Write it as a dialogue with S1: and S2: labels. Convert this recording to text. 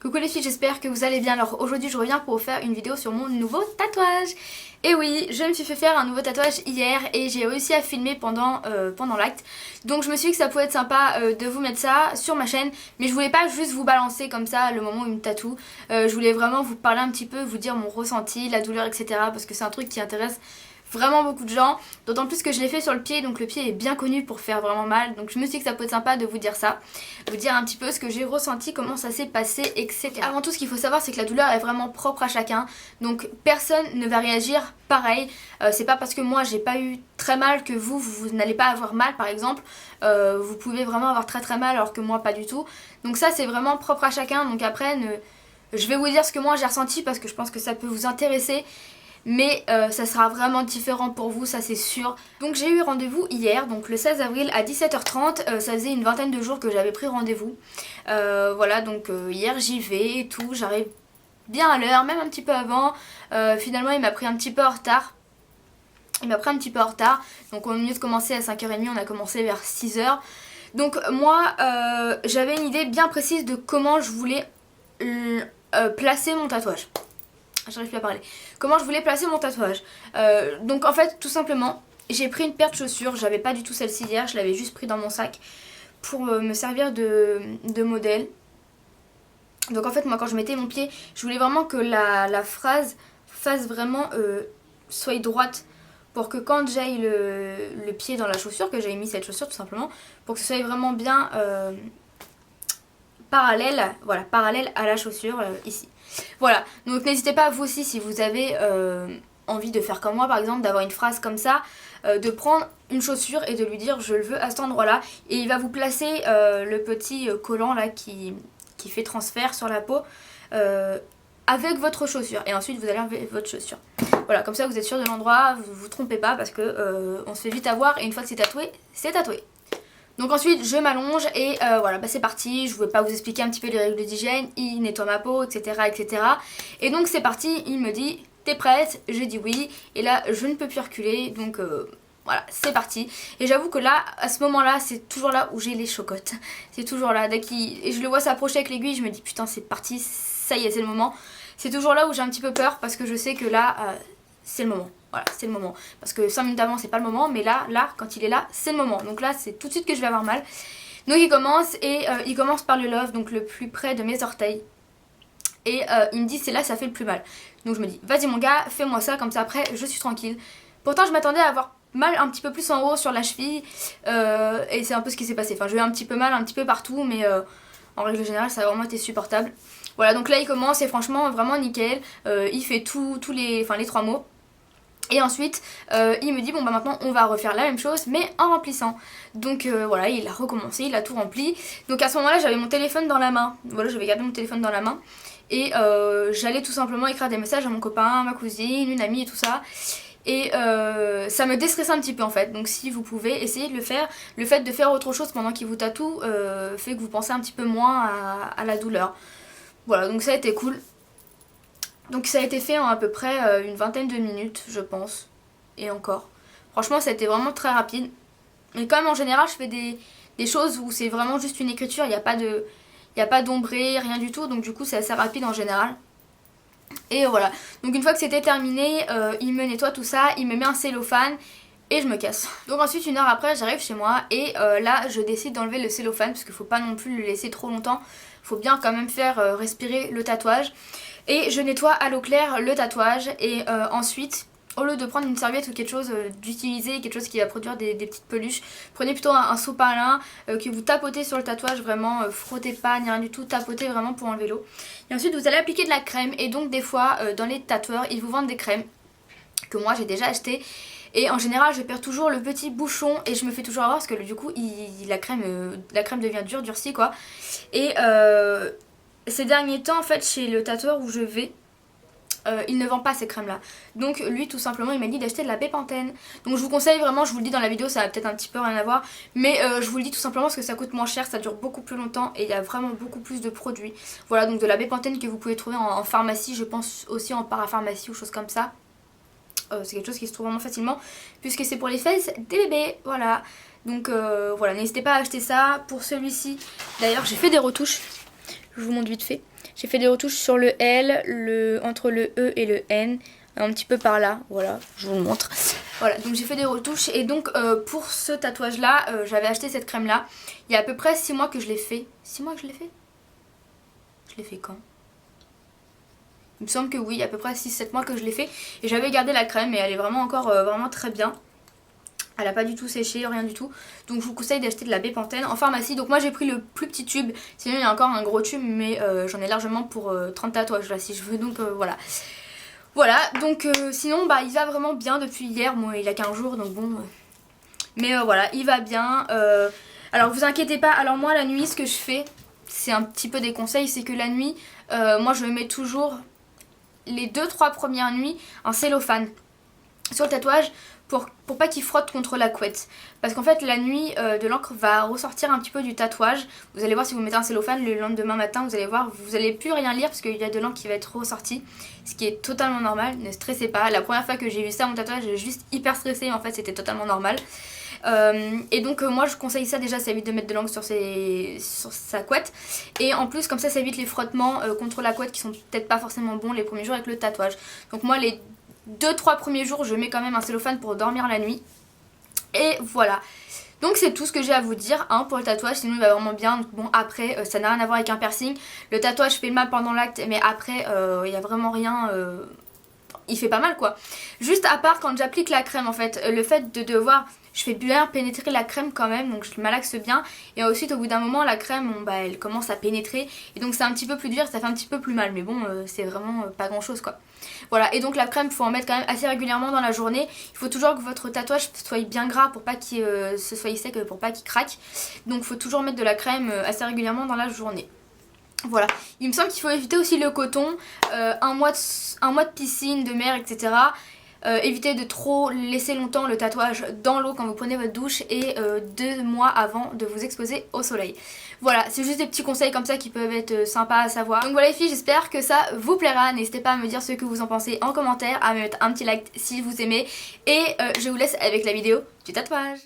S1: Coucou les filles, j'espère que vous allez bien. Alors aujourd'hui je reviens pour vous faire une vidéo sur mon nouveau tatouage. Et oui, je me suis fait faire un nouveau tatouage hier et j'ai réussi à filmer pendant l'acte. Donc je me suis dit que ça pouvait être sympa de vous mettre ça sur ma chaîne. Mais je voulais pas juste vous balancer comme ça le moment où il me tatoue. Je voulais vraiment vous parler un petit peu, vous dire mon ressenti, la douleur, etc. Parce que c'est un truc qui intéresse vraiment beaucoup de gens, d'autant plus que je l'ai fait sur le pied, donc le pied est bien connu pour faire vraiment mal, donc je me suis dit que ça peut être sympa de vous dire ça, vous dire un petit peu ce que j'ai ressenti, comment ça s'est passé, etc. Avant tout, ce qu'il faut savoir, c'est que la douleur est vraiment propre à chacun, donc personne ne va réagir pareil. C'est pas parce que moi j'ai pas eu très mal que vous n'allez pas avoir mal, par exemple. Vous pouvez vraiment avoir très mal alors que moi pas du tout, donc ça c'est vraiment propre à chacun. Donc après je vais vous dire ce que moi j'ai ressenti parce que je pense que ça peut vous intéresser. Mais ça sera vraiment différent pour vous, ça c'est sûr. Donc j'ai eu rendez-vous hier, donc le 16 avril à 17h30, ça faisait une vingtaine de jours que j'avais pris rendez-vous. Voilà, donc hier j'y vais et tout, j'arrive bien à l'heure, même un petit peu avant. Finalement il m'a pris un petit peu en retard. Donc au lieu de commencer à 5h30, on a commencé vers 6h. Donc moi j'avais une idée bien précise de comment je voulais placer mon tatouage. J'arrive plus à parler. Comment je voulais placer mon tatouage. Donc en fait tout simplement j'ai pris une paire de chaussures. J'avais pas du tout celle-ci hier, je l'avais juste pris dans mon sac pour me servir de modèle. Donc en fait moi quand je mettais mon pied, je voulais vraiment que la phrase fasse vraiment soit droite, pour que quand j'aille le pied dans la chaussure, que j'aille mis cette chaussure tout simplement, pour que ce soit vraiment bien parallèle, voilà, parallèle à la chaussure ici. Voilà, donc n'hésitez pas vous aussi si vous avez envie de faire comme moi par exemple, d'avoir une phrase comme ça, de prendre une chaussure et de lui dire je le veux à cet endroit là, et il va vous placer le petit collant là qui fait transfert sur la peau avec votre chaussure, et ensuite vous allez enlever votre chaussure. Voilà, comme ça vous êtes sûr de l'endroit, vous vous trompez pas parce que on se fait vite avoir, et une fois que c'est tatoué, c'est tatoué. Donc ensuite je m'allonge et voilà, bah c'est parti. Je ne vais pas vous expliquer un petit peu les règles d'hygiène, il nettoie ma peau, etc. etc. Et donc c'est parti, il me dit t'es prête? J'ai dit oui, et là je ne peux plus reculer, donc voilà, c'est parti. Et j'avoue que là, à ce moment là, c'est toujours là où j'ai les chocottes. C'est toujours là, et je le vois s'approcher avec l'aiguille, je me dis putain c'est parti, ça y est c'est le moment. C'est toujours là où j'ai un petit peu peur parce que je sais que là c'est le moment. Voilà, c'est le moment. Parce que 5 minutes avant, c'est pas le moment. Mais là, quand il est là, c'est le moment. Donc là, c'est tout de suite que je vais avoir mal. Donc il commence, et il commence par le love, donc le plus près de mes orteils. Et il me dit, c'est là, ça fait le plus mal. Donc je me dis, vas-y mon gars, fais-moi ça, comme ça après, je suis tranquille. Pourtant, je m'attendais à avoir mal un petit peu plus en haut sur la cheville. Et c'est un peu ce qui s'est passé. Enfin, j'ai eu un petit peu mal, un petit peu partout. Mais en règle générale, ça a vraiment été supportable. Voilà, donc là, il commence, et franchement, vraiment nickel. Il fait les 3 mots. Et ensuite il me dit bon bah maintenant on va refaire la même chose mais en remplissant. Donc voilà, il a recommencé, il a tout rempli. Donc à ce moment là j'avais mon téléphone dans la main. Voilà, j'avais gardé mon téléphone dans la main. Et j'allais tout simplement écrire des messages à mon copain, ma cousine, une amie et tout ça. Et ça me déstressait un petit peu en fait. Donc si vous pouvez essayer de le faire. Le fait de faire autre chose pendant qu'il vous tatoue fait que vous pensez un petit peu moins à la douleur. Voilà, donc ça a été cool. Donc ça a été fait en à peu près une vingtaine de minutes je pense, et encore. Franchement ça a été vraiment très rapide. Mais comme en général je fais des choses où c'est vraiment juste une écriture, il n'y a pas d'ombré, rien du tout, donc du coup c'est assez rapide en général. Et voilà, donc une fois que c'était terminé, il me nettoie tout ça, il me met un cellophane et je me casse. Donc ensuite 1 heure après j'arrive chez moi et là je décide d'enlever le cellophane parce qu'il faut pas non plus le laisser trop longtemps. Faut bien quand même faire respirer le tatouage. Et je nettoie à l'eau claire le tatouage et ensuite, au lieu de prendre une serviette ou quelque chose d'utiliser, quelque chose qui va produire des petites peluches, prenez plutôt un sopalin que vous tapotez sur le tatouage, vraiment frottez pas ni rien du tout, tapotez vraiment pour enlever l'eau. Et ensuite vous allez appliquer de la crème, et donc des fois dans les tatoueurs ils vous vendent des crèmes que moi j'ai déjà acheté. Et en général je perds toujours le petit bouchon et je me fais toujours avoir parce que du coup la crème devient durcie quoi. Et ces derniers temps en fait chez le tatoueur où je vais, il ne vend pas ces crèmes là. Donc lui tout simplement il m'a dit d'acheter de la Bepanthen. Donc je vous conseille vraiment, je vous le dis dans la vidéo, ça va peut-être un petit peu rien à voir, mais je vous le dis tout simplement parce que ça coûte moins cher, ça dure beaucoup plus longtemps et il y a vraiment beaucoup plus de produits. Voilà, donc de la Bepanthen que vous pouvez trouver en pharmacie, je pense aussi en parapharmacie ou choses comme ça. C'est quelque chose qui se trouve vraiment facilement puisque c'est pour les fesses des bébés, voilà. Donc voilà, n'hésitez pas à acheter ça. Pour celui-ci d'ailleurs j'ai fait des retouches, je vous montre vite fait. J'ai fait des retouches sur le L, entre le E et le N, un petit peu par là, voilà, je vous le montre. Voilà, donc j'ai fait des retouches et donc pour ce tatouage là, j'avais acheté cette crème là. Il y a à peu près 6 mois que je l'ai fait. 6 mois que je l'ai fait? Je l'ai fait quand? Il me semble que oui, il y a à peu près 6-7 mois que je l'ai fait. Et j'avais gardé la crème et elle est vraiment encore vraiment très bien. Elle n'a pas du tout séché, rien du tout. Donc je vous conseille d'acheter de la Bepanthen en pharmacie. Donc moi j'ai pris le plus petit tube. Sinon il y a encore un gros tube, mais j'en ai largement pour 30 tatouages là si je veux. Donc voilà. Voilà, donc sinon bah il va vraiment bien depuis hier. Bon il a 15 jours donc bon. Mais voilà, il va bien. Alors vous inquiétez pas, alors moi la nuit ce que je fais, c'est un petit peu des conseils. C'est que la nuit, moi je mets toujours les 2-3 premières nuits en cellophane sur le tatouage pour pas qu'il frotte contre la couette. Parce qu'en fait la nuit de l'encre va ressortir un petit peu du tatouage. Vous allez voir si vous mettez un cellophane le lendemain matin, vous allez voir, vous allez plus rien lire parce qu'il y a de l'encre qui va être ressortie. Ce qui est totalement normal, ne stressez pas. La première fois que j'ai vu ça mon tatouage, j'ai juste hyper stressé, mais en fait c'était totalement normal. Et donc moi je conseille ça déjà, ça évite de mettre de l'encre sur sa couette. Et en plus comme ça évite les frottements contre la couette qui sont peut-être pas forcément bons les premiers jours avec le tatouage. Donc moi les 2-3 premiers jours je mets quand même un cellophane pour dormir la nuit. Et voilà. Donc c'est tout ce que j'ai à vous dire hein, pour le tatouage, sinon il va vraiment bien. Donc, bon après ça n'a rien à voir avec un piercing. Le tatouage fait mal pendant l'acte mais après il n'y a vraiment rien... il fait pas mal quoi. Juste à part quand j'applique la crème en fait, le fait de devoir... Je fais bien pénétrer la crème quand même, donc je malaxe bien. Et ensuite au bout d'un moment la crème, bon, bah, elle commence à pénétrer. Et donc c'est un petit peu plus dur, ça fait un petit peu plus mal. Mais bon c'est vraiment pas grand chose quoi. Voilà, et donc la crème il faut en mettre quand même assez régulièrement dans la journée. Il faut toujours que votre tatouage soit bien gras pour pas qu'il se soit sec, pour pas qu'il craque. Donc il faut toujours mettre de la crème assez régulièrement dans la journée. Voilà, il me semble qu'il faut éviter aussi le coton, un mois de piscine, de mer, etc. Évitez de trop laisser longtemps le tatouage dans l'eau quand vous prenez votre douche et 2 mois avant de vous exposer au soleil. Voilà, c'est juste des petits conseils comme ça qui peuvent être sympas à savoir. Donc voilà les filles, j'espère que ça vous plaira. N'hésitez pas à me dire ce que vous en pensez en commentaire, à me mettre un petit like si vous aimez. Et je vous laisse avec la vidéo du tatouage.